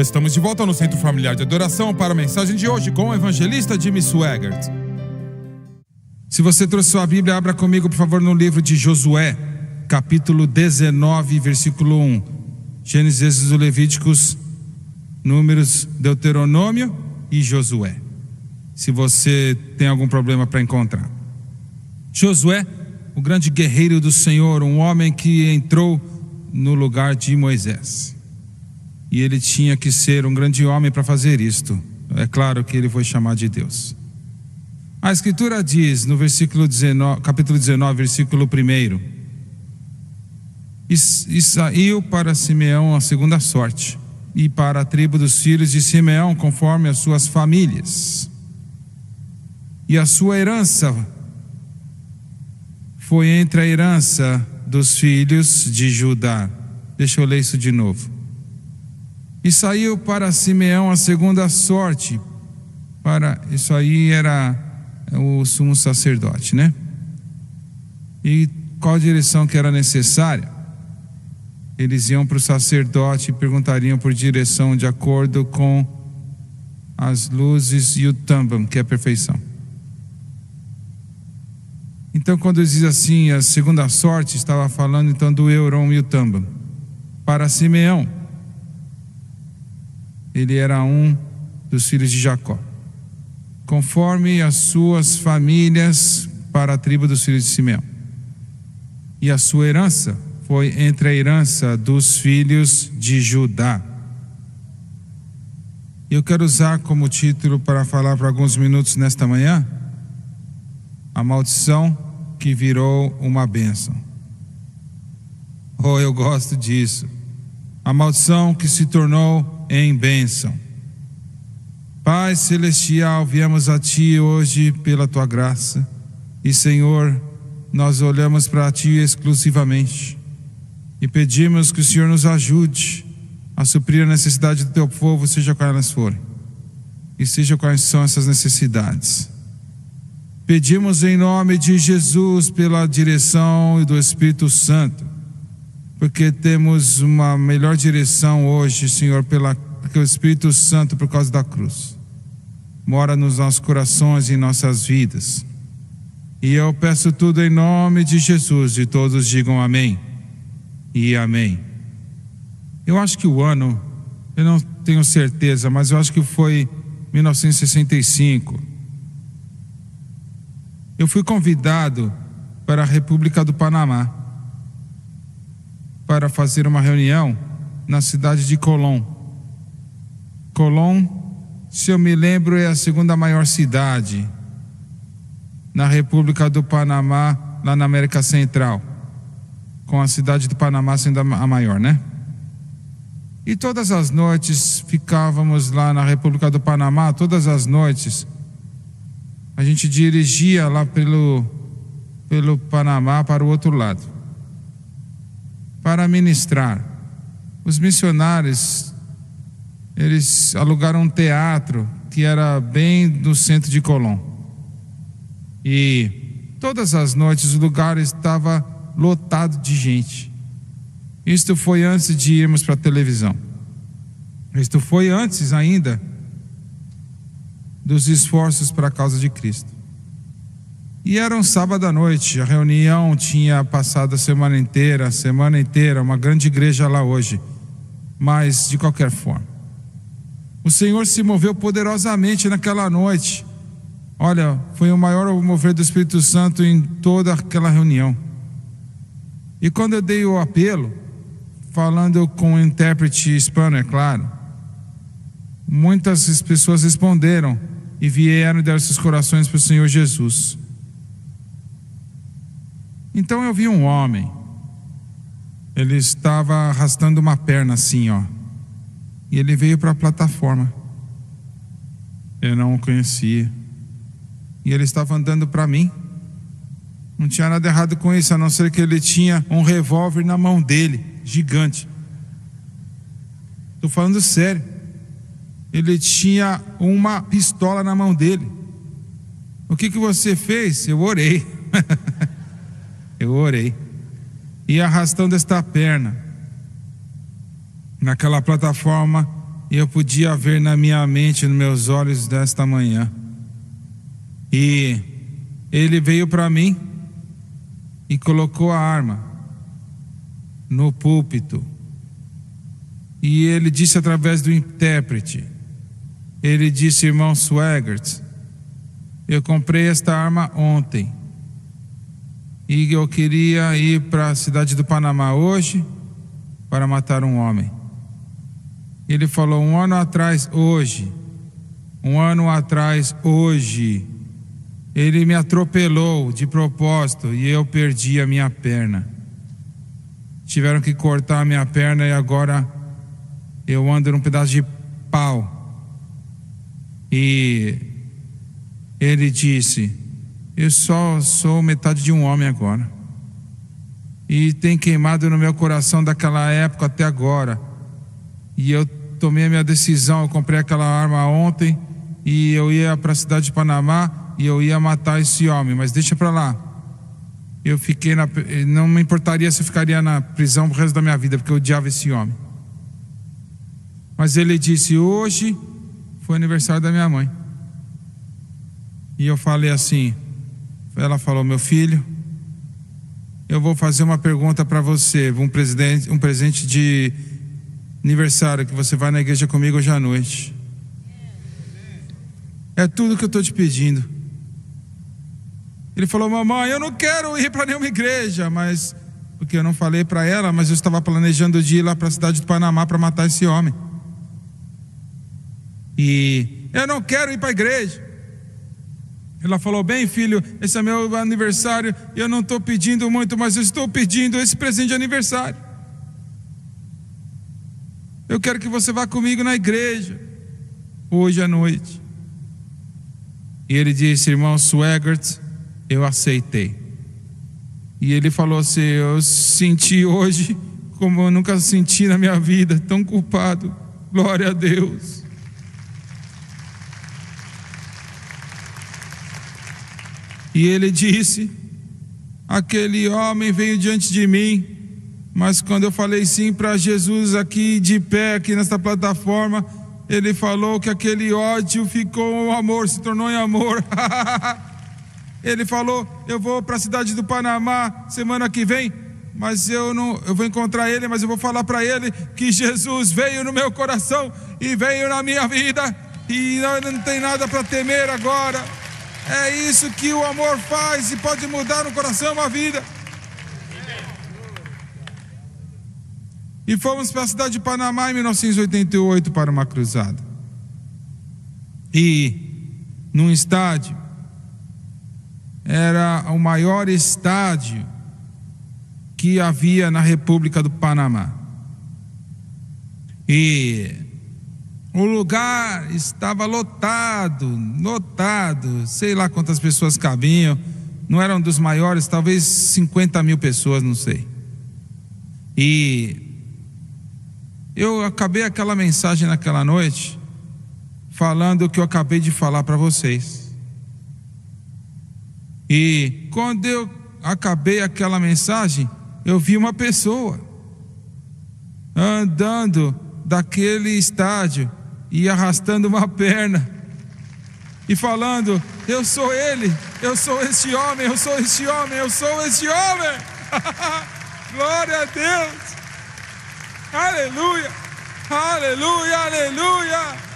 Estamos de volta no Centro Familiar de Adoração para a mensagem de hoje com o evangelista Jimmy Swaggart. Se você trouxe sua Bíblia, abra comigo, por favor, no livro de Josué, capítulo 19, versículo 1. Gênesis, Êxodo, Levíticos, Números, Deuteronômio e Josué. Se você tem algum problema para encontrar. Josué, o grande guerreiro do Senhor, um homem que entrou no lugar de Moisés. E ele tinha que ser um grande homem para fazer isto. É claro que ele foi chamado de Deus. A Escritura diz no versículo 19, capítulo 19, versículo 1: E saiu para Simeão a segunda sorte, e para a tribo dos filhos de Simeão, conforme as suas famílias. E a sua herança foi entre a herança dos filhos de Judá. Deixa eu ler isso de novo. E saiu para Simeão a segunda sorte. Isso aí era o sumo sacerdote, né? E qual a direção que era necessária? Eles iam para o sacerdote e perguntariam por direção de acordo com as luzes e o tambam, que é a perfeição. Então, quando diz assim, a segunda sorte, estava falando então do Euron e o tambam. Para Simeão, ele era um dos filhos de Jacó, conforme as suas famílias, para a tribo dos filhos de Simeão. E a sua herança foi entre a herança dos filhos de Judá. Eu quero usar como título para falar por alguns minutos nesta manhã: a maldição que virou uma bênção. Oh, eu gosto disso. A maldição que se tornou em bênção. Pai Celestial, viemos a Ti hoje pela Tua graça. E Senhor, nós olhamos para Ti exclusivamente e pedimos que o Senhor nos ajude a suprir a necessidade do Teu povo, seja quais elas forem, e seja quais são essas necessidades. Pedimos em nome de Jesus pela direção do Espírito Santo, porque temos uma melhor direção hoje, Senhor, porque o Espírito Santo, por causa da cruz, mora nos nossos corações e em nossas vidas. E eu peço tudo em nome de Jesus, e todos digam amém e amém. Eu acho que o ano, eu não tenho certeza, mas eu acho que foi 1965. Eu fui convidado para a República do Panamá para fazer uma reunião na cidade de Colón. Colón, se eu me lembro, é a segunda maior cidade na República do Panamá, lá na América Central, com a cidade do Panamá sendo a maior, né? E todas as noites ficávamos lá na República do Panamá. Todas as noites a gente dirigia lá pelo Panamá para o outro lado, para ministrar. Os missionários, eles alugaram um teatro que era bem no centro de Colón. E todas as noites o lugar estava lotado de gente. Isto foi antes de irmos para a televisão. Isto foi antes ainda dos esforços para a causa de Cristo. E era um sábado à noite. A reunião tinha passado a semana inteira, uma grande igreja lá hoje. Mas, de qualquer forma, o Senhor se moveu poderosamente naquela noite. Olha, foi o maior mover do Espírito Santo em toda aquela reunião. E quando eu dei o apelo, falando com o intérprete hispano, é claro, muitas pessoas responderam e vieram e deram seus corações para o Senhor Jesus. Então eu vi um homem. Ele estava arrastando uma perna assim, ó. E ele veio para a plataforma. Eu não o conhecia. E ele estava andando para mim. Não tinha nada errado com isso, a não ser que ele tinha um revólver na mão dele, gigante. Estou falando sério. Ele tinha uma pistola na mão dele. O que você fez? Eu orei. Eu orei. E arrastando esta perna naquela plataforma, e eu podia ver na minha mente, nos meus olhos desta manhã. E ele veio para mim e colocou a arma no púlpito. E ele disse através do intérprete, ele disse: irmão Swegert, eu comprei esta arma ontem e eu queria ir para a cidade do Panamá hoje para matar um homem. Ele falou: um ano atrás, hoje, ele me atropelou de propósito e eu perdi a minha perna. Tiveram que cortar a minha perna e agora eu ando num pedaço de pau. E ele disse: eu só sou metade de um homem agora. E tem queimado no meu coração daquela época até agora. E eu tomei a minha decisão, eu comprei aquela arma ontem e eu ia para a cidade de Panamá e eu ia matar esse homem, mas deixa para lá. Eu fiquei não me importaria se eu ficaria na prisão pro resto da minha vida, porque eu odiava esse homem. Mas ele disse: hoje foi aniversário da minha mãe. E eu falei assim, ela falou: meu filho, eu vou fazer uma pergunta para você, um presente de aniversário, que você vai na igreja comigo hoje à noite. É tudo que eu estou te pedindo. Ele falou: mamãe, eu não quero ir para nenhuma igreja, mas porque eu não falei para ela, mas eu estava planejando de ir lá para a cidade do Panamá para matar esse homem. E eu não quero ir para a igreja. Ela falou: bem, filho, esse é meu aniversário, eu não estou pedindo muito, mas eu estou pedindo esse presente de aniversário. Eu quero que você vá comigo na igreja hoje à noite. E ele disse: irmão Swegert, eu aceitei. E ele falou assim: eu senti hoje como eu nunca senti na minha vida, tão culpado. Glória a Deus. E ele disse: aquele homem veio diante de mim, mas quando eu falei sim para Jesus aqui de pé, aqui nesta plataforma, ele falou que aquele ódio ficou um amor, se tornou em amor. Ele falou: eu vou para a cidade do Panamá semana que vem, mas eu vou encontrar ele, mas eu vou falar para ele que Jesus veio no meu coração e veio na minha vida, e não tem nada para temer agora. É isso que o amor faz, e pode mudar no coração uma vida. E fomos para a cidade de Panamá em 1988 para uma cruzada. E num estádio, era o maior estádio que havia na República do Panamá. E o lugar estava lotado, sei lá quantas pessoas cabiam, não eram dos maiores, talvez 50 mil pessoas, não sei. E eu acabei aquela mensagem naquela noite falando o que eu acabei de falar para vocês. E quando eu acabei aquela mensagem, eu vi uma pessoa andando daquele estádio e arrastando uma perna e falando: eu sou ele, eu sou este homem, eu sou este homem, eu sou este homem. Glória a Deus. Aleluia, aleluia, aleluia.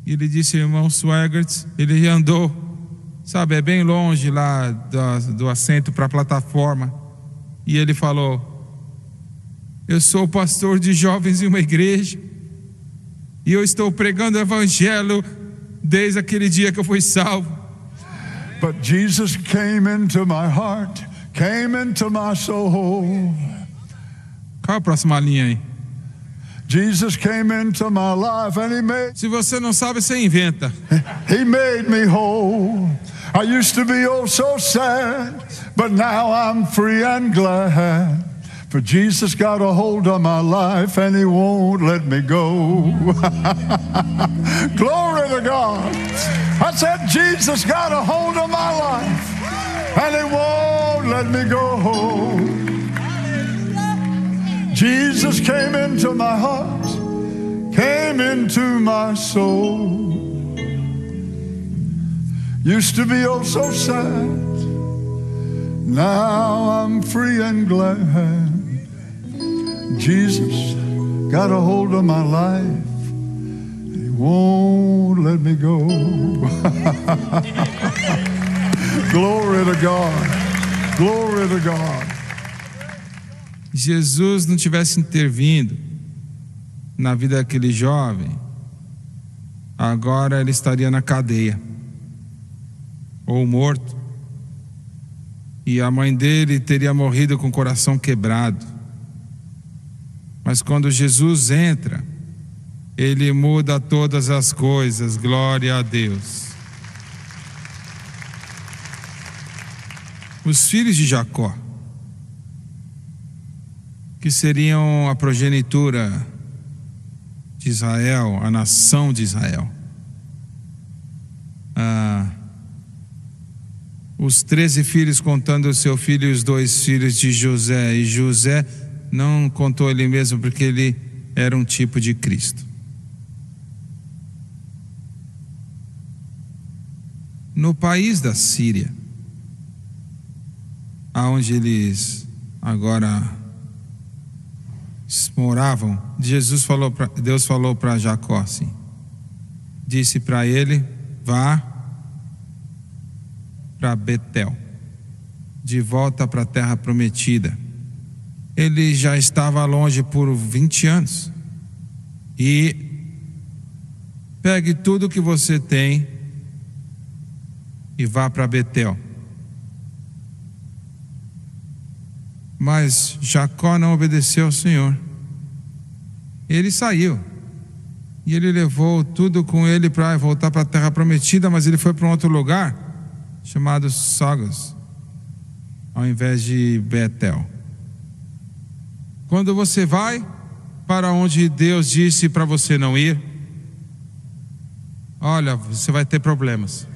Ele disse: irmão Swegert, ele andou, sabe, é bem longe lá do assento para a plataforma. E ele falou: eu sou pastor de jovens em uma igreja, e eu estou pregando o evangelho desde aquele dia que eu fui salvo. But Jesus came into my heart, came into my soul. Qual a próxima linha aí? Jesus came into my life and he made. Se você não sabe, você inventa. He made me whole. I used to be oh so sad, but now I'm free and glad. For Jesus got a hold of my life and he won't let me go. Glory to God. I said Jesus got a hold of my life and he won't let me go. Jesus came into my heart, came into my soul. Used to be oh so sad, now I'm free and glad. Jesus got a hold of my life, He won't let me go. Glory to God, glory to God. Jesus não tivesse intervindo na vida daquele jovem, agora ele estaria na cadeia ou morto, e a mãe dele teria morrido com o coração quebrado. Mas quando Jesus entra, Ele muda todas as coisas. Glória a Deus. Os filhos de Jacó, que seriam a progenitura de Israel, a nação de Israel, os 13 filhos contando o seu filho e os 2 filhos de José, e José não contou ele mesmo porque ele era um tipo de Cristo. No país da Síria, aonde eles agora moravam, Deus falou para Jacó assim, disse para ele: vá para Betel, de volta para a terra prometida. Ele já estava longe por 20 anos. E pegue tudo que você tem e vá para Betel. Mas Jacó não obedeceu ao Senhor. Ele saiu e ele levou tudo com ele para voltar para a terra prometida, mas ele foi para um outro lugar chamado Sogos, ao invés de Betel. Quando você vai para onde Deus disse para você não ir, olha, você vai ter problemas.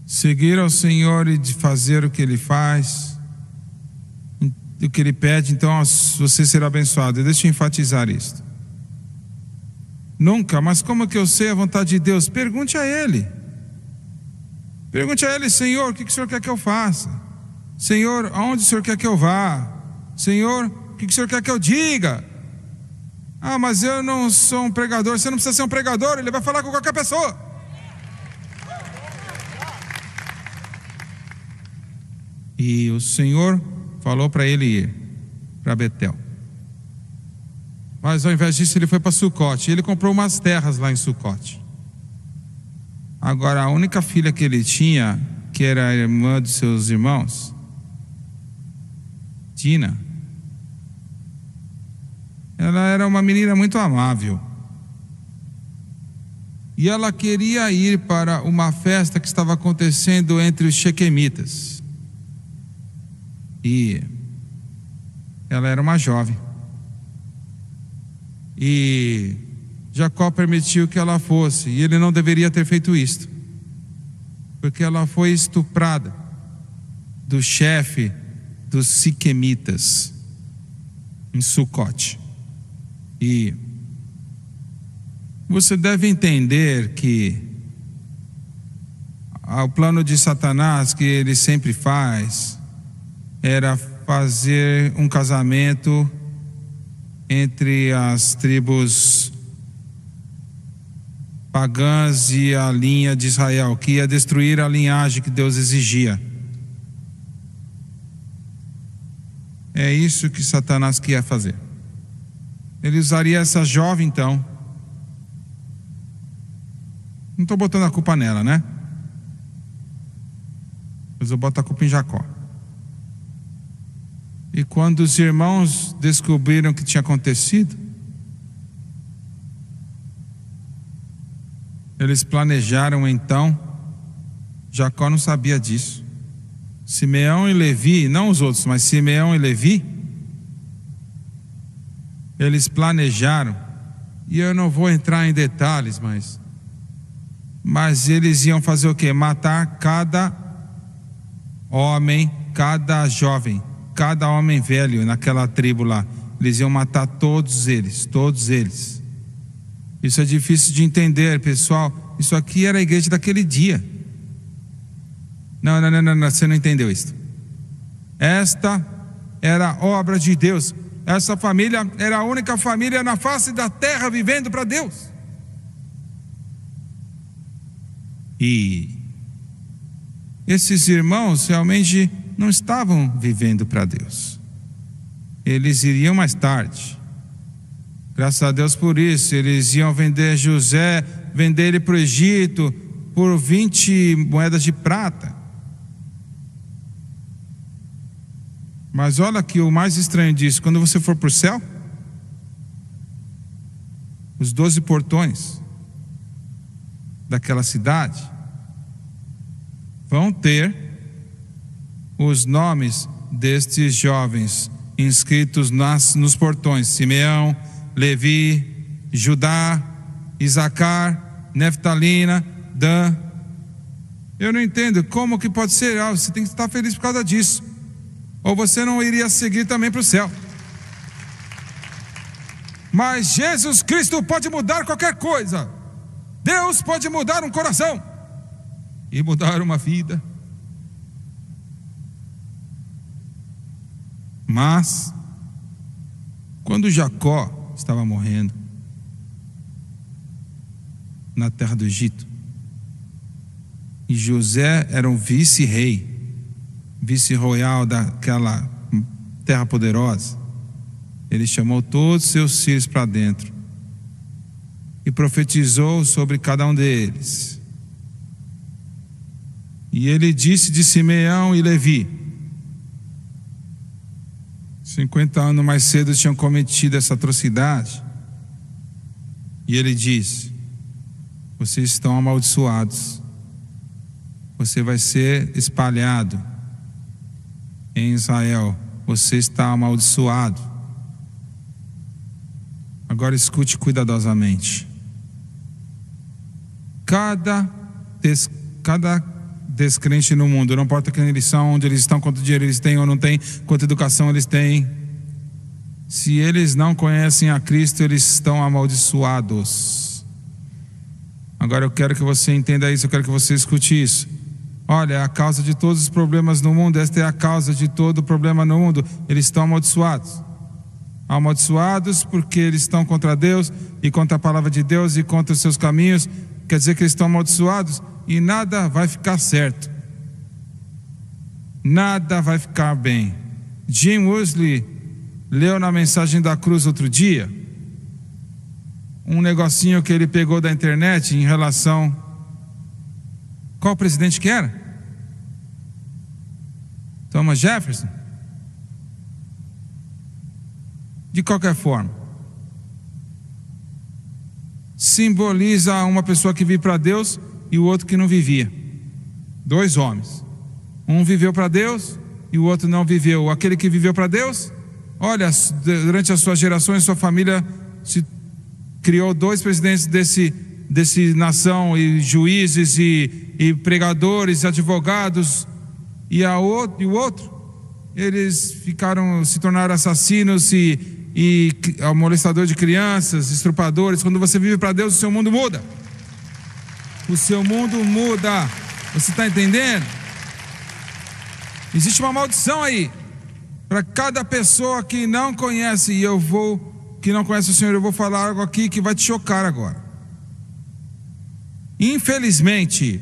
Seguir ao Senhor e de fazer o que Ele faz, o que Ele pede, então você será abençoado. Deixa eu enfatizar isto. Nunca, mas como que eu sei a vontade de Deus? Pergunte a Ele. Pergunte a Ele: Senhor, o que o Senhor quer que eu faça? Senhor, aonde o Senhor quer que eu vá? Senhor, o que o Senhor quer que eu diga? Ah, mas eu não sou um pregador. Você não precisa ser um pregador, Ele vai falar com qualquer pessoa. E o Senhor falou para ele ir para Betel. Mas ao invés disso ele foi para Sucote. Ele comprou umas terras lá em Sucote. Agora a única filha que ele tinha, que era a irmã dos seus irmãos, Dina, ela era uma menina muito amável. E ela queria ir para uma festa que estava acontecendo entre os Shequemitas. E ela era uma jovem. E Jacó permitiu que ela fosse, e ele não deveria ter feito isto, porque ela foi estuprada do chefe dos Siquemitas em Sucote. E você deve entender que o plano de Satanás, que ele sempre faz, era fazer um casamento entre as tribos pagãs e a linha de Israel, que ia destruir a linhagem que Deus exigia. É isso que Satanás queria fazer. Ele usaria essa jovem, então. Não estou botando a culpa nela, né? Mas eu boto a culpa em Jacó. E quando os irmãos descobriram o que tinha acontecido, eles planejaram então. Jacó não sabia disso. Simeão e Levi, não os outros, mas Simeão e Levi, eles planejaram, e eu não vou entrar em detalhes, mas eles iam fazer o quê? Matar cada homem, cada jovem cada homem velho naquela tribo lá. Eles iam matar todos eles, todos eles. Isso é difícil de entender, pessoal. Isso aqui era a igreja daquele dia. Não, você não entendeu isso. Esta era a obra de Deus. Essa família era a única família na face da terra vivendo para Deus. E esses irmãos realmente não estavam vivendo para Deus. Eles iriam mais tarde. Graças a Deus por isso. Eles iam vender José, vender ele para o Egito por 20 moedas de prata. Mas olha aqui o mais estranho disso. Quando você for para o céu, os 12 portões daquela cidade vão ter os nomes destes jovens inscritos nos portões: Simeão, Levi, Judá, Isacar, Neftalina, Dan. Eu não entendo como que pode ser. Você tem que estar feliz por causa disso, ou você não iria seguir também para o céu. Mas Jesus Cristo pode mudar qualquer coisa. Deus pode mudar um coração e mudar uma vida. Mas quando Jacó estava morrendo na terra do Egito, e José era um vice-rei, vice-royal daquela terra poderosa, ele chamou todos os seus filhos para dentro e profetizou sobre cada um deles. E ele disse de Simeão e Levi: 50 anos mais cedo tinham cometido essa atrocidade. E ele disse: vocês estão amaldiçoados. Você vai ser espalhado em Israel. Você está amaldiçoado. Agora escute cuidadosamente. Cada descrente no mundo, não importa quem eles são, onde eles estão, quanto dinheiro eles têm ou não têm, quanta educação eles têm, se eles não conhecem a Cristo, eles estão amaldiçoados. Agora eu quero que você entenda isso, eu quero que você escute isso. Olha, é a causa de todos os problemas no mundo, esta é a causa de todo o problema no mundo. Eles estão amaldiçoados. Amaldiçoados porque eles estão contra Deus e contra a palavra de Deus e contra os seus caminhos. Quer dizer que eles estão amaldiçoados e nada vai ficar certo. Nada vai ficar bem. Jim Wesley leu na mensagem da cruz outro dia um negocinho que ele pegou da internet em relação... Qual presidente que era? Thomas Jefferson? De qualquer forma, simboliza uma pessoa que vive para Deus e o outro que não vivia. Dois homens. Um viveu para Deus e o outro não viveu. Aquele que viveu para Deus, olha, durante as suas gerações, sua família se criou 2 presidentes desse nação, e juízes e pregadores, advogados, e o outro, eles se tornaram assassinos e molestadores de crianças, estrupadores. Quando você vive para Deus, o seu mundo muda. O seu mundo muda. Você está entendendo? Existe uma maldição aí para cada pessoa que não conhece. Que não conhece o Senhor, eu vou falar algo aqui que vai te chocar agora. Infelizmente,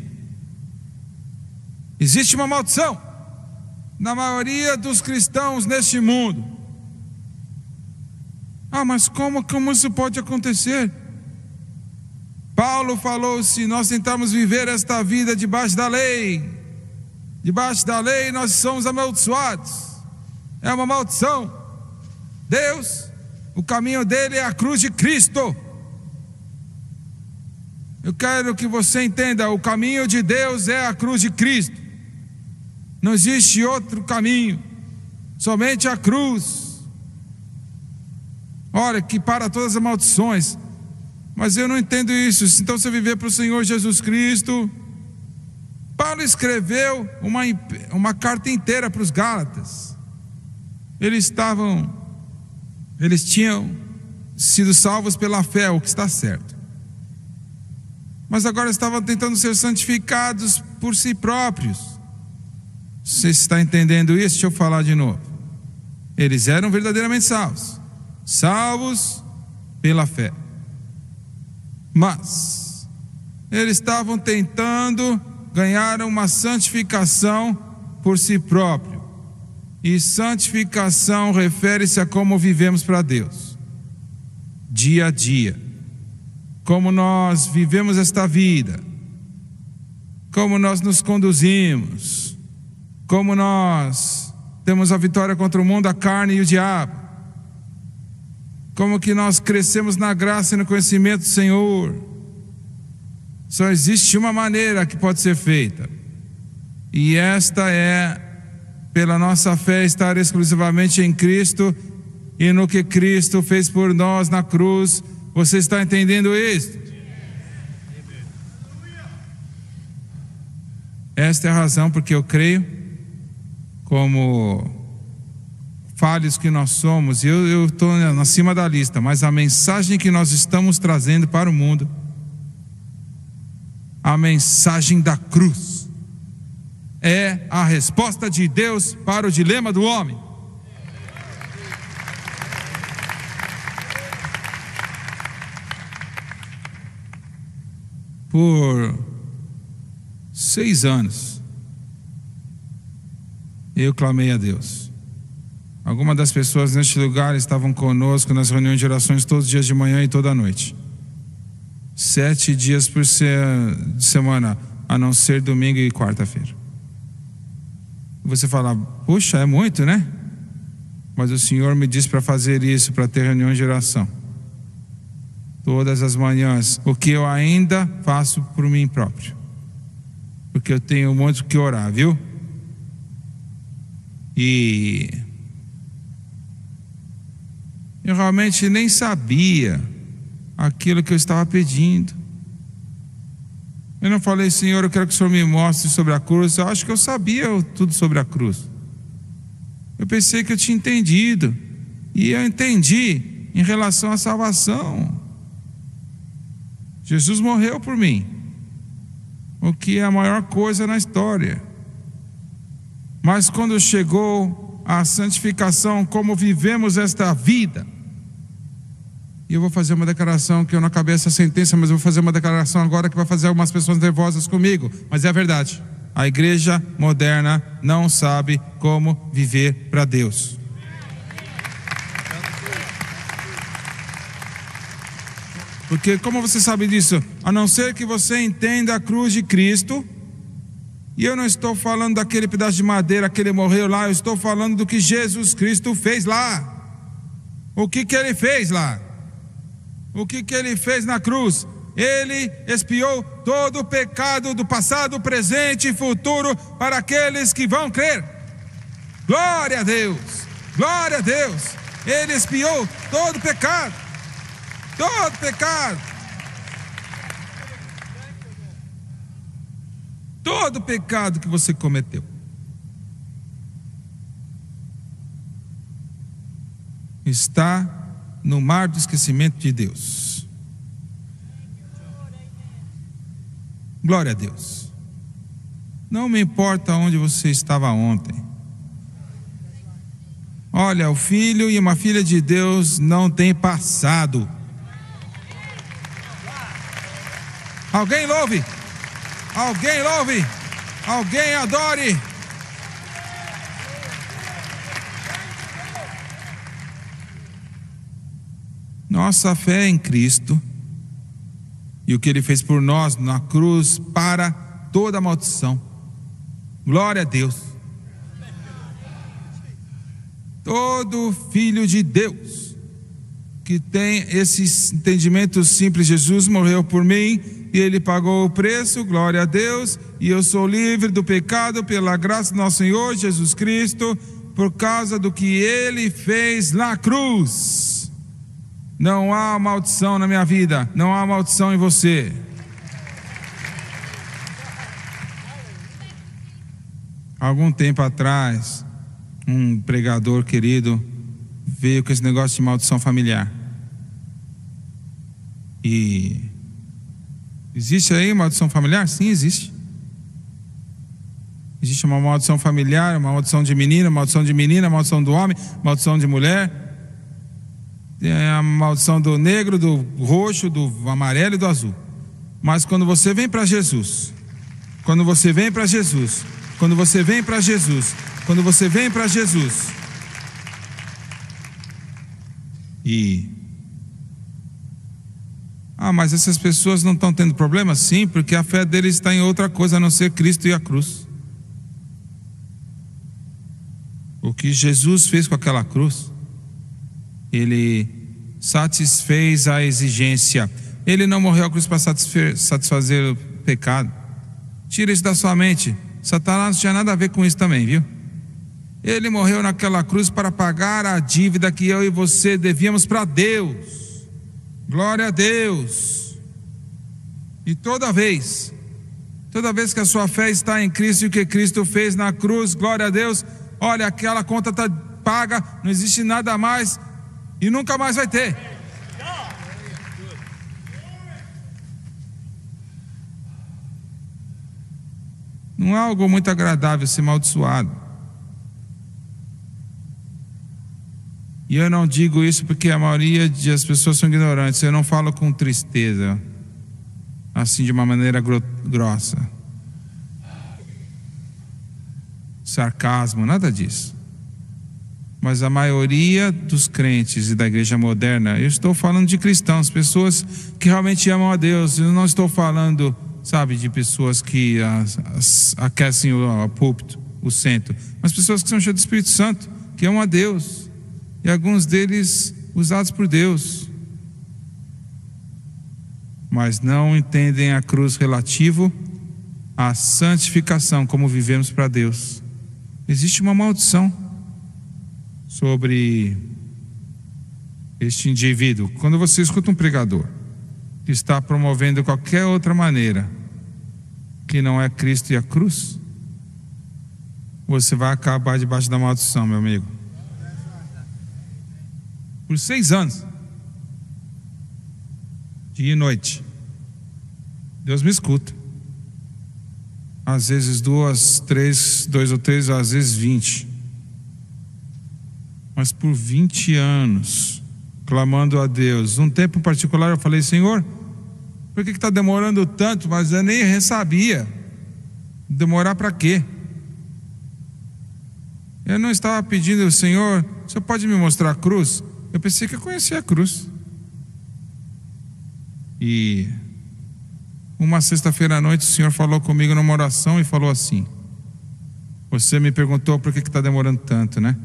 existe uma maldição na maioria dos cristãos neste mundo. Mas como isso pode acontecer? Paulo falou: se nós tentarmos viver esta vida debaixo da lei nós somos amaldiçoados. É uma maldição. Deus, o caminho dele é a cruz de Cristo. Eu quero que você entenda: o caminho de Deus é a cruz de Cristo. Não existe outro caminho, somente a cruz. Olha, que para todas as maldições. Mas eu não entendo isso. Então, se eu viver para o Senhor Jesus Cristo... Paulo escreveu uma carta inteira para os Gálatas. Eles tinham sido salvos pela fé, o que está certo. Mas agora estavam tentando ser santificados por si próprios. Você está entendendo isso? Deixa eu falar de novo. Eles eram verdadeiramente salvos. Salvos pela fé. Mas eles estavam tentando ganhar uma santificação por si próprio. E santificação refere-se a como vivemos para Deus, dia a dia. Como nós vivemos esta vida, como nós nos conduzimos, como nós temos a vitória contra o mundo, a carne e o diabo, como que nós crescemos na graça e no conhecimento do Senhor. Só existe uma maneira que pode ser feita, e esta é pela nossa fé estar exclusivamente em Cristo e no que Cristo fez por nós na cruz. Você está entendendo isso? Esta é a razão porque eu creio, como falhos que nós somos, eu estou acima da lista, mas a mensagem que nós estamos trazendo para o mundo, a mensagem da cruz, é a resposta de Deus para o dilema do homem. Por 6 anos eu clamei a Deus. Algumas das pessoas neste lugar estavam conosco nas reuniões de orações todos os dias de manhã e toda noite, 7 dias por semana, a não ser domingo e quarta-feira. Você fala, puxa, é muito, né? Mas o Senhor me disse para fazer isso, para ter reunião de oração todas as manhãs, o que eu ainda faço por mim próprio, porque eu tenho muito que orar, viu? E eu realmente nem sabia aquilo que eu estava pedindo. Eu não falei, Senhor, eu quero que o Senhor me mostre sobre a cruz. Eu acho que eu sabia tudo sobre a cruz. Eu pensei que eu tinha entendido, e eu entendi em relação à salvação. Jesus morreu por mim, o que é a maior coisa na história. Mas quando chegou a santificação, como vivemos esta vida, e eu vou fazer uma declaração que eu não acabei essa sentença, mas eu vou fazer uma declaração agora que vai fazer algumas pessoas nervosas comigo, mas é a verdade. A igreja moderna não sabe como viver para Deus. Porque como você sabe disso? A não ser que você entenda a cruz de Cristo. E eu não estou falando daquele pedaço de madeira que ele morreu lá, eu estou falando do que Jesus Cristo fez lá. O que ele fez lá? O que ele fez na cruz? Ele expiou todo o pecado do passado, presente e futuro para aqueles que vão crer. Glória a Deus! Glória a Deus! Ele expiou todo o pecado. Todo pecado. Todo pecado que você cometeu. Está no mar do esquecimento de Deus. Glória a Deus. Não me importa onde você estava ontem. Olha, o filho e uma filha de Deus não tem passado. Alguém louve, alguém louve, alguém adore. Nossa fé em Cristo e o que Ele fez por nós na cruz para toda a maldição. Glória a Deus. Todo filho de Deus que tem esse entendimento simples, Jesus morreu por mim e Ele pagou o preço, glória a Deus, e eu sou livre do pecado pela graça do nosso Senhor Jesus Cristo, por causa do que Ele fez na cruz. Não há maldição na minha vida, não há maldição em você. Algum tempo atrás, um pregador querido veio com esse negócio de maldição familiar. E existe aí maldição familiar? Sim, existe. Existe uma maldição familiar, uma maldição de menina, maldição do homem, maldição de mulher. Tem a maldição do negro, do roxo, do amarelo e do azul. Mas quando você vem para Jesus, quando você vem para Jesus, quando você vem para Jesus, quando você vem para Jesus, mas essas pessoas não estão tendo problema? Sim, porque a fé deles está em outra coisa a não ser Cristo e a cruz. O que Jesus fez com aquela cruz, Ele satisfez a exigência. Ele não morreu à cruz para satisfazer o pecado. Tira isso da sua mente. Satanás não tinha nada a ver com isso também, viu? Ele morreu naquela cruz para pagar a dívida que eu e você devíamos para Deus. Glória a Deus. E toda vez que a sua fé está em Cristo e o que Cristo fez na cruz, glória a Deus, olha, aquela conta está paga, não existe nada mais e nunca mais vai ter. Não é algo muito agradável ser amaldiçoado. E eu não digo isso porque a maioria das pessoas são ignorantes. Eu não falo com tristeza, assim de uma maneira grossa, sarcasmo, nada disso. Mas a maioria dos crentes e da igreja moderna, eu estou falando de cristãos, pessoas que realmente amam a Deus. Eu não estou falando, sabe, de pessoas que aquecem o púlpito, o centro, mas pessoas que são cheias do Espírito Santo, que amam a Deus, e alguns deles usados por Deus, mas não entendem a cruz relativo à santificação, como vivemos para Deus. Existe uma maldição sobre este indivíduo. Quando você escuta um pregador que está promovendo qualquer outra maneira que não é Cristo e a cruz, você vai acabar debaixo da maldição, meu amigo. Por 6 anos, dia e noite, Deus me escuta. Às vezes 2 ou 3, às vezes 20. Mas por 20 anos, clamando a Deus. Um tempo particular eu falei: Senhor, por que está demorando tanto? Mas eu nem sabia. Demorar para quê? Eu não estava pedindo: Senhor, o Senhor pode me mostrar a cruz? Eu pensei que eu conhecia a cruz. E uma sexta-feira à noite o Senhor falou comigo numa oração e falou assim: você me perguntou por que está demorando tanto, né?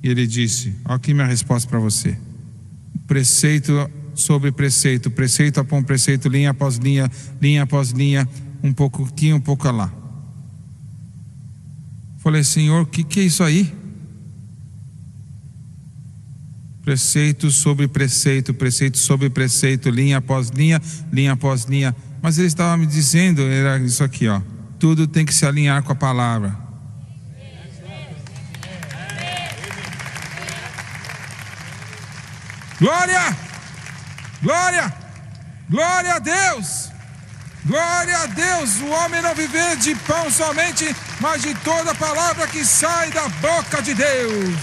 E Ele disse: olha aqui minha resposta para você. Preceito sobre preceito, preceito após preceito, linha após linha, linha após linha, um pouco aqui, um pouco lá. Falei: Senhor, o que é isso aí? Preceito sobre preceito, preceito sobre preceito, linha após linha, linha após linha. Mas Ele estava me dizendo, era isso aqui, ó: tudo tem que se alinhar com a palavra. Glória! Glória! Glória a Deus! Glória a Deus! O homem não vive de pão somente, mas de toda palavra que sai da boca de Deus.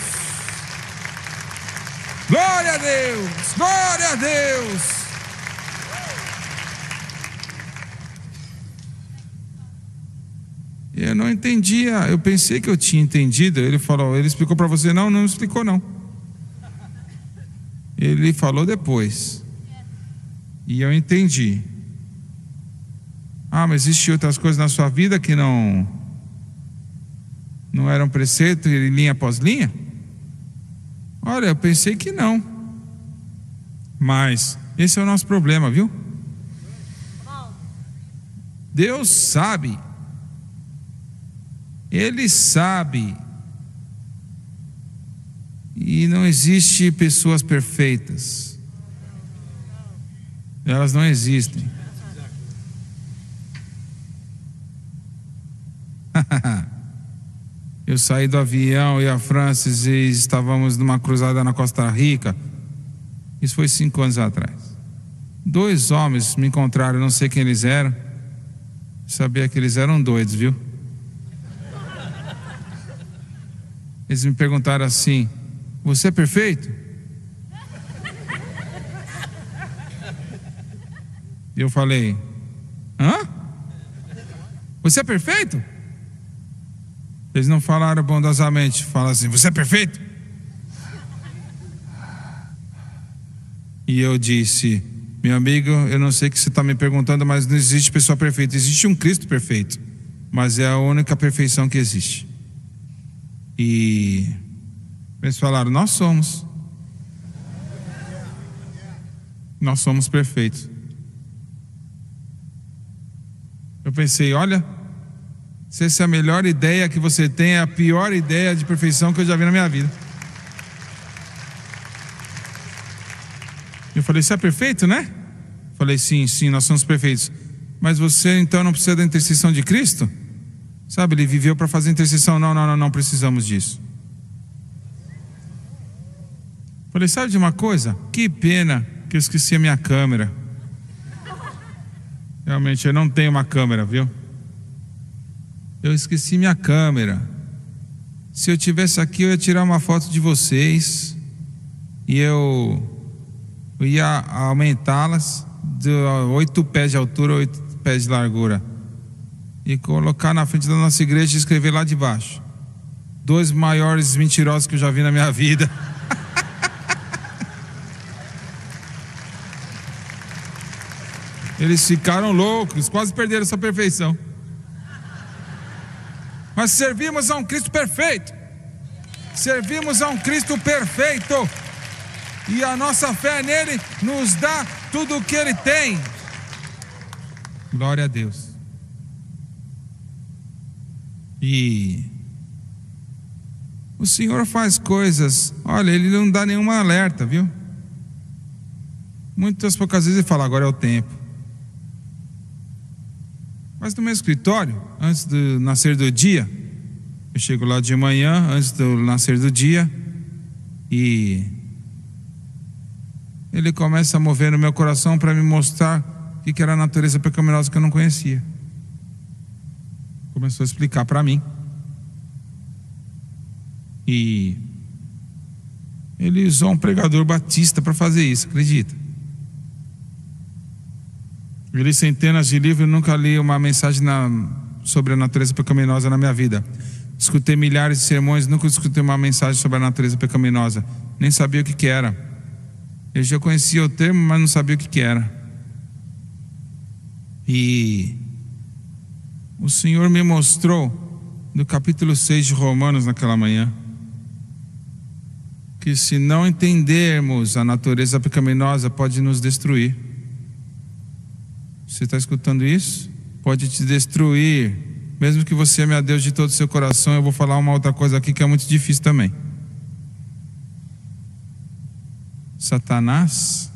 Glória a Deus! Glória a Deus! Eu não entendia, eu pensei que eu tinha entendido. Ele falou: ele explicou para você? Não, não explicou não. Ele falou depois. E eu entendi. Mas existem outras coisas na sua vida que não eram preceito e linha após linha? Olha, eu pensei que não. Mas esse é o nosso problema, viu? Deus sabe. Ele sabe. E não existe pessoas perfeitas. Elas não existem. Eu saí do avião e a Francis e estávamos numa cruzada na Costa Rica. Isso foi 5 anos atrás. 2 homens me encontraram, não sei quem eles eram. Sabia que eles eram doidos, viu? Eles me perguntaram assim: você é perfeito? E eu falei: hã? Você é perfeito? Eles não falaram bondosamente, falaram assim: você é perfeito? E eu disse: meu amigo, eu não sei o que você está me perguntando, mas não existe pessoa perfeita. Existe um Cristo perfeito, mas é a única perfeição que existe. E eles falaram: nós somos perfeitos. Eu pensei: olha, se essa é a melhor ideia que você tem, é a pior ideia de perfeição que eu já vi na minha vida. Eu falei: você é perfeito, né? Falei: sim, nós somos perfeitos. Mas você então não precisa da intercessão de Cristo? Sabe, ele viveu para fazer intercessão. Não precisamos disso. Falei: sabe de uma coisa? Que pena que eu esqueci a minha câmera. Realmente eu não tenho uma câmera, viu? Eu esqueci minha câmera. Se eu tivesse aqui, eu ia tirar uma foto de vocês e eu ia aumentá-las de 8 pés de altura, 8 pés de largura, e colocar na frente da nossa igreja e escrever lá de baixo: 2 maiores mentirosos que eu já vi na minha vida. Eles ficaram loucos, quase perderam essa perfeição. Mas servimos a um Cristo perfeito. Servimos a um Cristo perfeito. E a nossa fé nele nos dá tudo o que ele tem. Glória a Deus. E o Senhor faz coisas. Olha, ele não dá nenhuma alerta, viu? Muitas poucas vezes ele fala: agora é o tempo. Mas no meu escritório, antes do nascer do dia, eu chego lá de manhã, antes do nascer do dia, e ele começa a mover no meu coração para me mostrar o que era a natureza pecaminosa que eu não conhecia. Começou a explicar para mim. E ele usou um pregador batista para fazer isso, acredita? Eu li centenas de livros e nunca li uma mensagem sobre a natureza pecaminosa na minha vida. Escutei milhares de sermões, nunca escutei uma mensagem sobre a natureza pecaminosa. Nem sabia o que era. Eu já conhecia o termo, mas não sabia o que era. E o Senhor me mostrou no capítulo 6 de Romanos naquela manhã, que se não entendermos a natureza pecaminosa, pode nos destruir. Você está escutando isso? Pode te destruir. Mesmo que você ame a Deus de todo o seu coração, eu vou falar uma outra coisa aqui que é muito difícil também. Satanás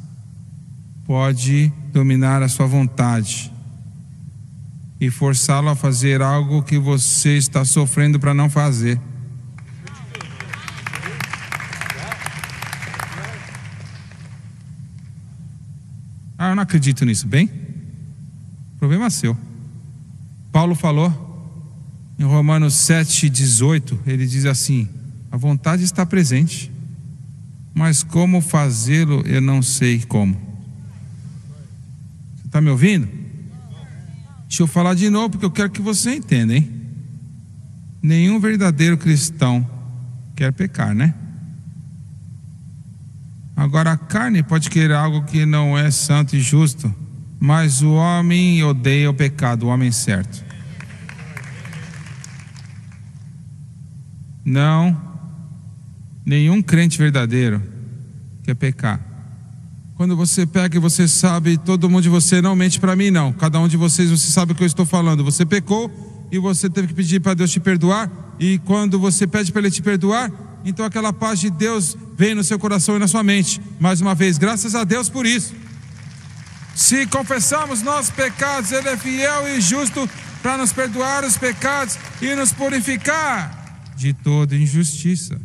pode dominar a sua vontade e forçá-lo a fazer algo que você está sofrendo para não fazer. Eu não acredito nisso, bem? Problema seu. Paulo falou em Romanos 7,18, ele diz assim: a vontade está presente, mas como fazê-lo eu não sei como. Você está me ouvindo? Deixa eu falar de novo, porque eu quero que você entenda, hein? Nenhum verdadeiro cristão quer pecar, né? Agora a carne pode querer algo que não é santo e justo, mas o homem odeia o pecado, o homem certo. Não, nenhum crente verdadeiro quer pecar. Quando você peca e você sabe, todo mundo de você, não mente para mim não, cada um de vocês, você sabe o que eu estou falando. Você pecou e você teve que pedir para Deus te perdoar, e quando você pede para Ele te perdoar, então aquela paz de Deus vem no seu coração e na sua mente. Mais uma vez, graças a Deus por isso. Se confessarmos nossos pecados, Ele é fiel e justo para nos perdoar os pecados e nos purificar de toda injustiça.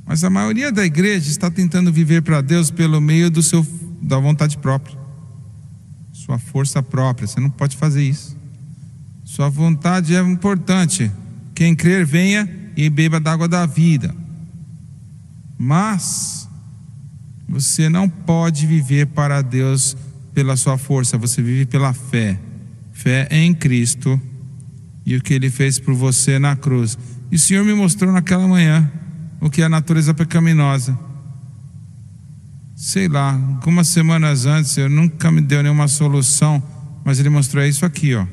Mas a maioria da igreja está tentando viver para Deus pelo meio da vontade própria, sua força própria. Você não pode fazer isso. Sua vontade é importante. Quem crer, venha e beba da água da vida. Mas você não pode viver para Deus pela sua força. Você vive pela fé. Fé em Cristo e o que Ele fez por você na cruz. E o Senhor me mostrou naquela manhã o que é a natureza pecaminosa. Sei lá, algumas semanas antes eu nunca me deu nenhuma solução, mas Ele mostrou isso aqui, ó.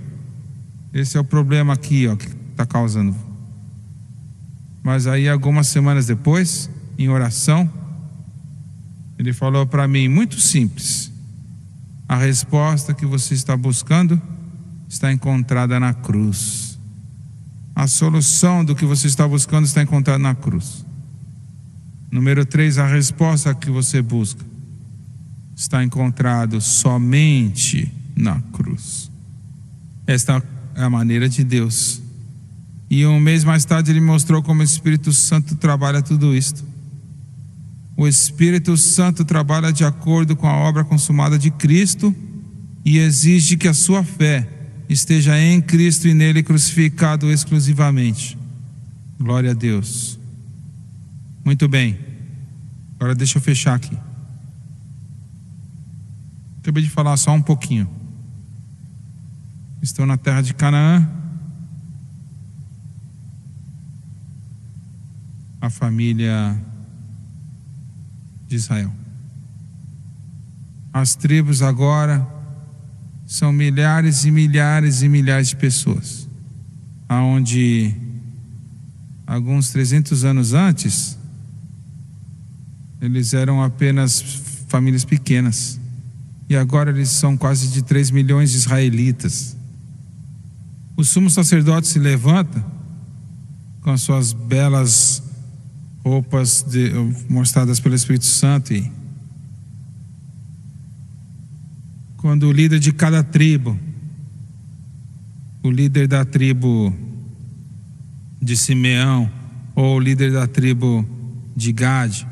Esse é o problema aqui, ó, que está causando. Mas aí algumas semanas depois, em oração, Ele falou para mim, muito simples: a resposta que você está buscando está encontrada na cruz. A solução do que você está buscando está encontrada na cruz. Número 3, a resposta que você busca está encontrado somente na cruz. Esta é a maneira de Deus. E um mês mais tarde Ele mostrou como o Espírito Santo trabalha tudo isto. O Espírito Santo trabalha de acordo com a obra consumada de Cristo e exige que a sua fé esteja em Cristo e nele crucificado exclusivamente. Glória a Deus. Muito bem. Agora deixa eu fechar aqui. Acabei de falar só um pouquinho. Estou na terra de Canaã. A família de Israel. As tribos agora são milhares e milhares e milhares de pessoas, aonde alguns 300 anos antes eles eram apenas famílias pequenas, e agora eles são quase de 3 milhões de israelitas. O sumo sacerdote se levanta com as suas belas roupas mostradas pelo Espírito Santo, e quando o líder de cada tribo, o líder da tribo de Simeão, ou o líder da tribo de Gade,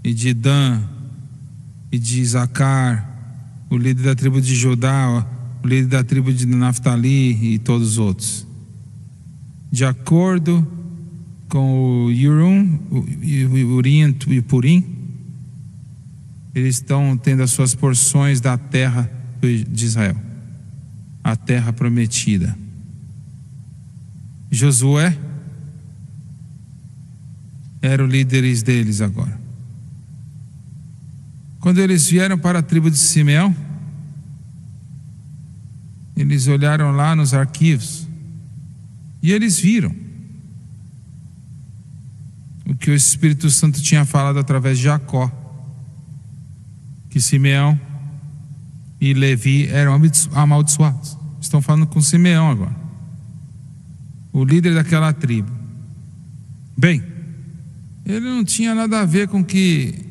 e de Dan, e de Isacar, o líder da tribo de Judá, o líder da tribo de Naftali e todos os outros, de acordo com o Urim e Purim, eles estão tendo as suas porções da terra de Israel, a terra prometida. Josué era o líder deles agora. Quando eles vieram para a tribo de Simeão, eles olharam lá nos arquivos e eles viram o que o Espírito Santo tinha falado através de Jacó, que Simeão e Levi eram amaldiçoados. Estão falando com Simeão agora, o líder daquela tribo. Bem, ele não tinha nada a ver com que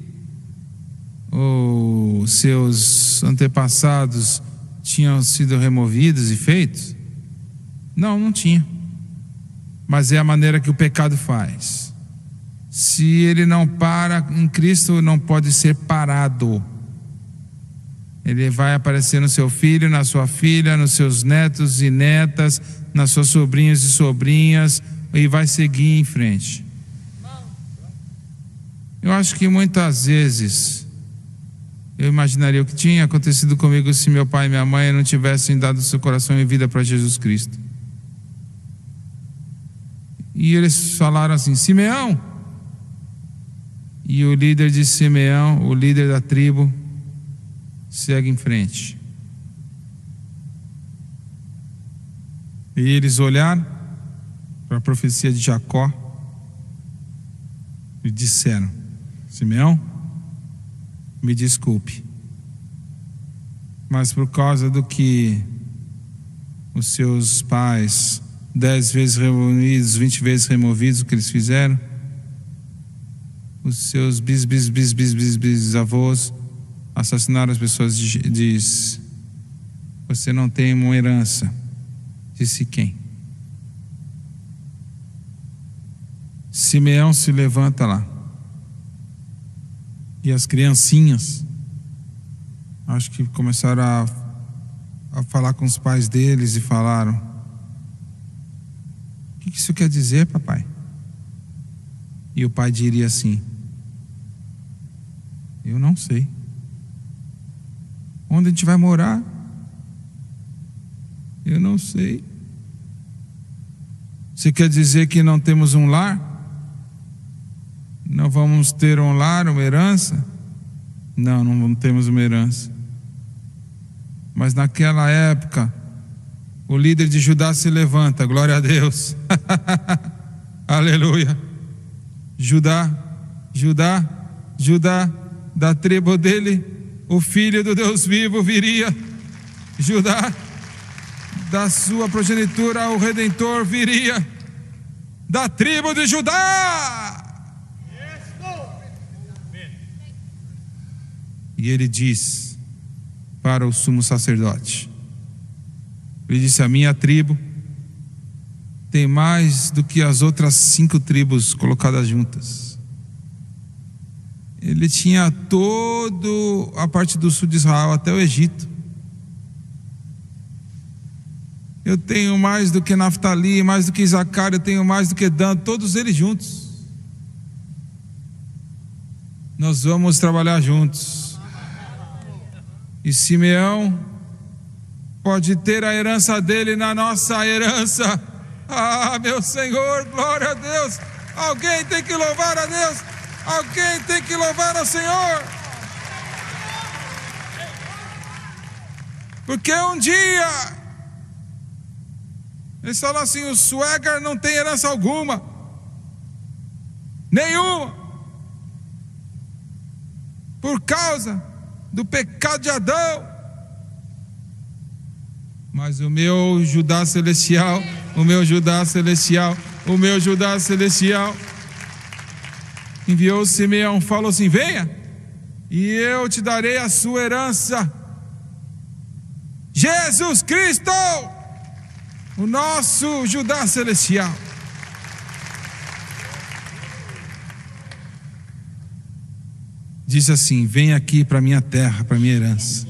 os seus antepassados tinham sido removidos e feitos. Não tinha. Mas é a maneira que o pecado faz. Se ele não para em Cristo, não pode ser parado. Ele vai aparecer no seu filho, na sua filha, nos seus netos e netas, nas suas sobrinhas e sobrinhas, e vai seguir em frente. Eu acho que muitas vezes eu imaginaria o que tinha acontecido comigo se meu pai e minha mãe não tivessem dado seu coração e vida para Jesus Cristo. E eles falaram assim: Simeão. E o líder de Simeão, o líder da tribo, segue em frente. E eles olharam para a profecia de Jacó e disseram: Simeão, me desculpe, mas por causa do que os seus pais 10 vezes reunidos, 20 vezes removidos, o que eles fizeram, os seus bisavós assassinaram as pessoas de você não tem uma herança. Disse quem? Simeão se levanta lá. E as criancinhas, acho que começaram a falar com os pais deles e falaram: o que isso quer dizer, papai? E o pai diria assim: eu não sei. Onde a gente vai morar? Eu não sei. Você quer dizer que não temos um lar? Não vamos ter um lar, uma herança? Não temos uma herança. Mas naquela época, o líder de Judá se levanta, glória a Deus. Aleluia. Judá, da tribo dele, o filho do Deus vivo viria. Judá, da sua progenitura, o Redentor viria. Da tribo de Judá. E ele diz para o sumo sacerdote, ele disse: a minha tribo tem mais do que as outras 5 tribos colocadas juntas. Ele tinha toda a parte do sul de Israel até o Egito. Eu tenho mais do que Naftali, mais do que Isacar, eu tenho mais do que Dan, todos eles juntos. Nós vamos trabalhar juntos. E Simeão pode ter a herança dele na nossa herança. Ah, meu Senhor, glória a Deus. Alguém tem que louvar a Deus. Alguém tem que louvar ao Senhor. Porque um dia eles falam assim: o Swaggart não tem herança alguma, nenhuma, por causa do pecado de Adão. Mas o meu Judá celestial, enviou Simeão, falou assim: venha, e eu te darei a sua herança. Jesus Cristo, o nosso Judá celestial. Diz assim: venha aqui para a minha terra, para a minha herança.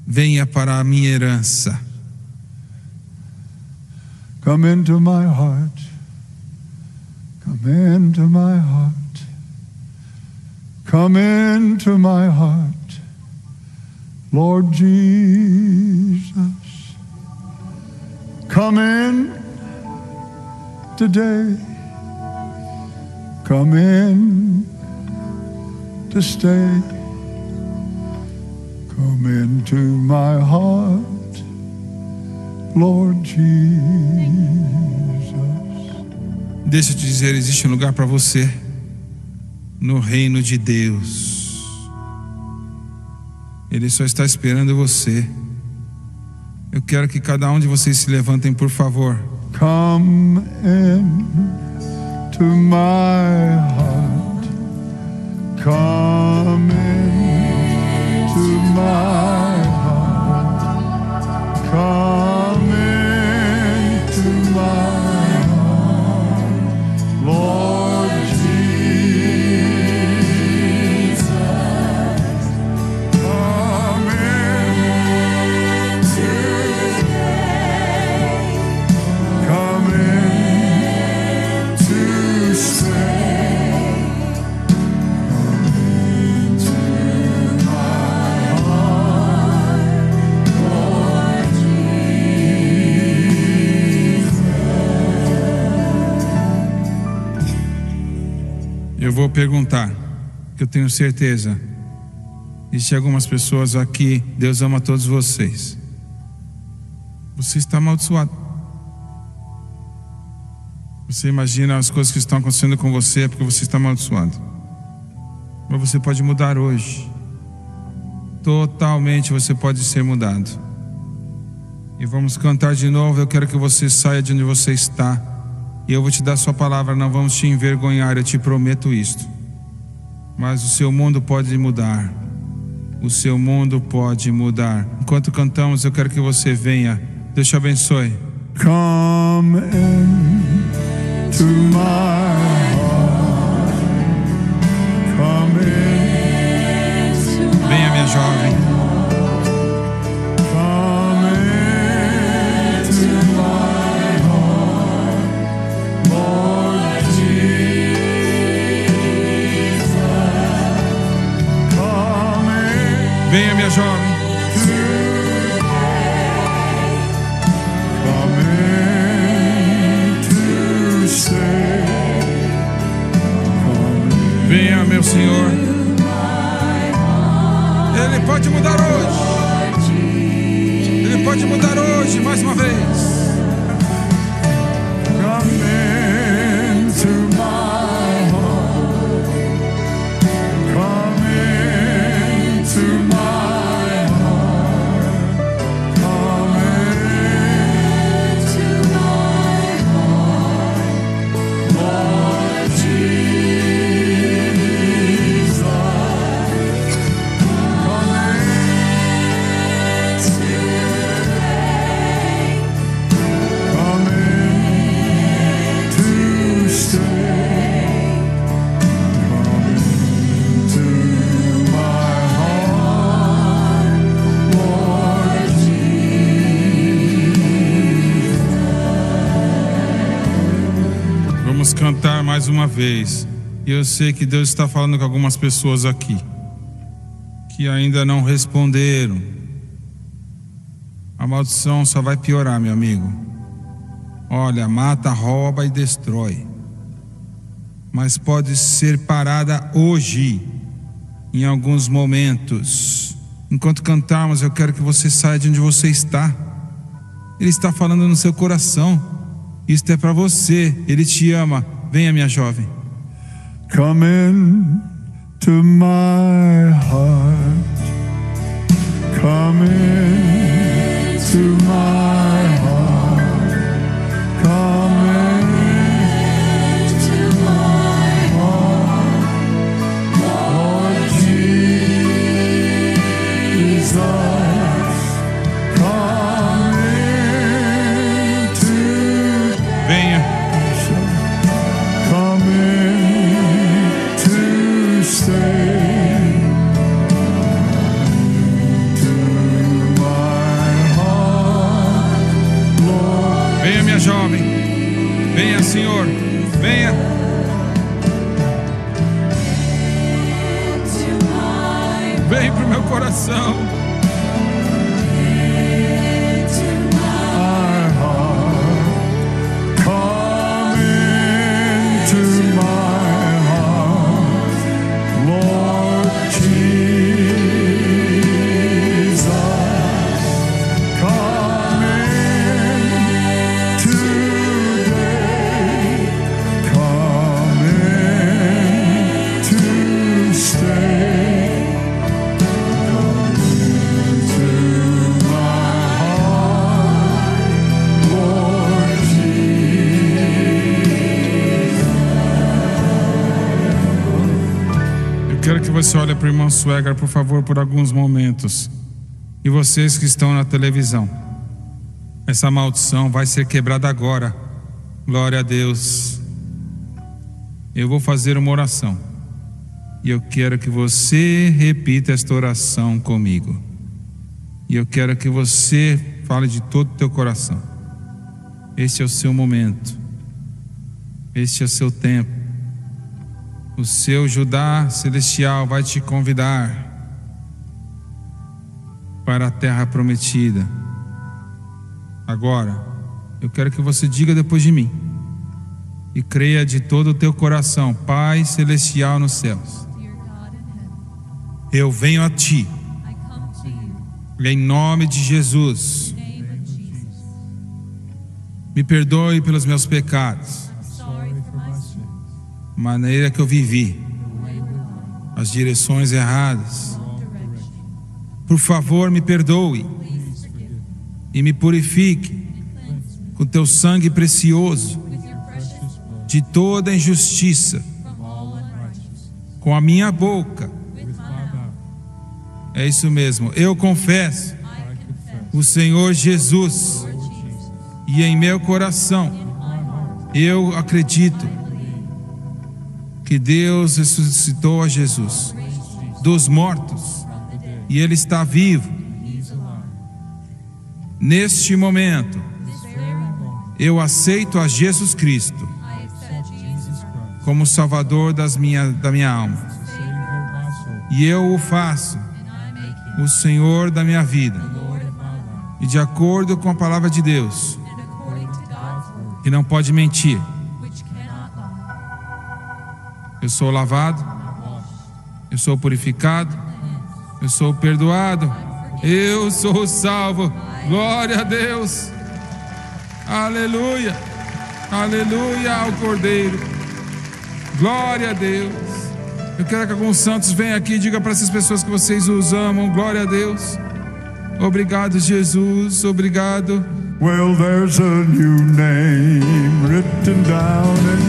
Venha para a minha herança. Come into my heart. Come into my heart. Come into my heart. Lord Jesus. Come in today. Come in to stay. Come into my heart, Lord Jesus. Deixa eu te dizer, existe um lugar para você no reino de Deus. Ele só está esperando você. Eu quero que cada um de vocês se levantem, por favor. Come in to my heart. Come into my heart. Come into my heart, Lord Jesus. Come in today. Come in to stay. Eu vou perguntar, que eu tenho certeza, existem algumas pessoas aqui, Deus ama todos vocês. Você está amaldiçoado. Você imagina as coisas que estão acontecendo com você, é porque você está amaldiçoado. Mas você pode mudar hoje. Totalmente você pode ser mudado. E vamos cantar de novo. Eu quero que você saia de onde você está. E eu vou te dar a sua palavra, não vamos te envergonhar, eu te prometo isto. Mas o seu mundo pode mudar. o seu mundo pode mudar. Enquanto cantamos, eu quero que você venha. Deus te abençoe. Come into my heart. Come in. Venha, minha jovem. Come into my heart, Lord Jesus. Come in. Venha, minha jovem. Venha, meu Senhor. Ele pode mudar hoje. Ele pode mudar hoje, mais uma vez. Come into my heart. Come into my heart. Come into my heart, Lord Jesus. Come in today. Come in to stay. Come into my heart, Lord Jesus. Vamos cantar mais uma vez. E eu sei que Deus está falando com algumas pessoas aqui que ainda não responderam. A maldição só vai piorar, meu amigo. Olha, mata, rouba e destrói. Mas pode ser parada hoje, em alguns momentos. Enquanto cantarmos, eu quero que você saia de onde você está. Ele está falando no seu coração. Isto é para você. Ele te ama. Venha, minha jovem. Come in to my heart. Come in to my heart. Come in to my heart, Lord Jesus. Come into. Venha. Come in to stay. To my heart, Lord. Venha, minha jovem. Venha, Senhor. Venha. Vem pro meu coração. My heart. Come into my heart, Lord Jesus. Come in today. Come in to stay. Come into my heart, Lord Jesus. Eu quero que você olhe para o irmão Swagger, por favor, por alguns momentos. E vocês que estão na televisão. Essa maldição vai ser quebrada agora. Glória a Deus. Eu vou fazer uma oração. E eu quero que você repita esta oração comigo. E eu quero que você fale de todo o teu coração. Este é o seu momento. Este é o seu tempo. O seu Judá celestial vai te convidar para a terra prometida. Agora, eu quero que você diga depois de mim e creia de todo o teu coração: Pai celestial nos céus, eu venho a ti em nome de Jesus. Me perdoe pelos meus pecados, a maneira que eu vivi, as direções erradas. Por favor, me perdoe e me purifique com teu sangue precioso de toda injustiça. Com a minha boca É isso mesmo. Eu confesso o Senhor Jesus e em meu coração eu acredito que Deus ressuscitou a Jesus dos mortos e Ele está vivo. Neste momento, eu aceito a Jesus Cristo como Salvador da minha alma. E eu o faço o Senhor da minha vida. E de acordo com a palavra de Deus, que não pode mentir, eu sou lavado, eu sou purificado, eu sou perdoado, eu sou salvo. Glória a Deus. Aleluia. Aleluia ao Cordeiro. Glória a Deus. Eu quero que alguns santos venham aqui e digam para essas pessoas que vocês os amam. Glória a Deus. Obrigado, Jesus. Obrigado. Well, there's a new name written down in